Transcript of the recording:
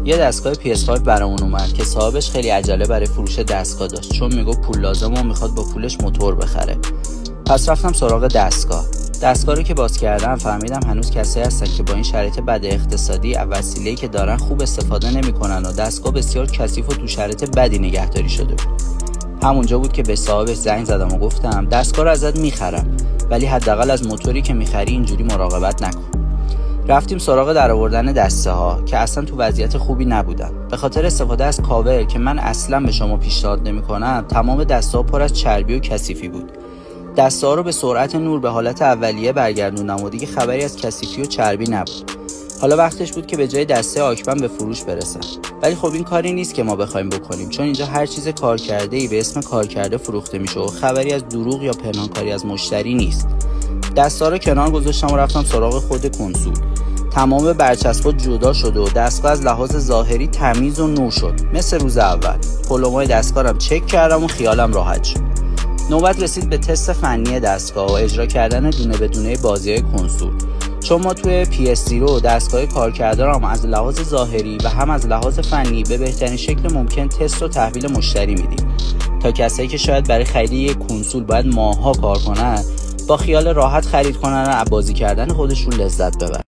یه دستگاه PS5 برامون اومد که صاحبش خیلی عجله برای فروش دستگاه داشت، چون میگفت پول لازمه و میخواد با پولش موتور بخره. پس رفتم سراغ دستگاه رو که باز کردم فهمیدم هنوز کسایی هستن که با این شرایط بد اقتصادی از وسیله‌ای که دارن خوب استفاده نمیکنن و دستگاه بسیار کثیف و تو شرایط بدی نگهداری شده بود. همونجا بود که به صاحبش زنگ زدم و گفتم دستگاه رو ازت میخرم، ولی حداقل از موتوری که میخری اینجوری مراقبت نکن. رفتیم سراغ درآوردن دسته ها که اصلا تو وضعیت خوبی نبودن. به خاطر استفاده از کاور که من اصلا به شما پیشنهاد نمیکنم، تمام دسته ها پر از چربی و کثیفی بود. دسته ها رو به سرعت نور به حالت اولیه برگردوندم و دیگه خبری از کثیفی و چربی نبود. حالا وقتش بود که به جای دسته آکمن به فروش برسن. ولی خب این کاری نیست که ما بخوایم بکنیم، چون اینجا هر چیز کارکرده‌ای به اسم کارکرده فروخته میشه و خبری از دروغ یا پنهانکاری از مشتری نیست. دستا رو کنار گذاشتم و رفتم سراغ خود کنسول. تمام برچسب‌ها جدا شده و دستگاه از لحاظ ظاهری تمیز و نو شد، مثل روز اول. پلومای دستگاه رو چک کردم و خیالم راحت شد. نوبت رسید به تست فنی دستگاه و اجرا کردن دونه به دونه بازی‌های کنسول. چون ما توی PS0 دستگاه کارکرده رو هم از لحاظ ظاهری و هم از لحاظ فنی به بهترین شکل ممکن تست و تحویل مشتری میدیم، تا کسایی که شاید برای خرید یک کنسول باید ماه‌ها کار کنن با خیال راحت خرید کنن و بازی کردن خودشون لذت ببرن.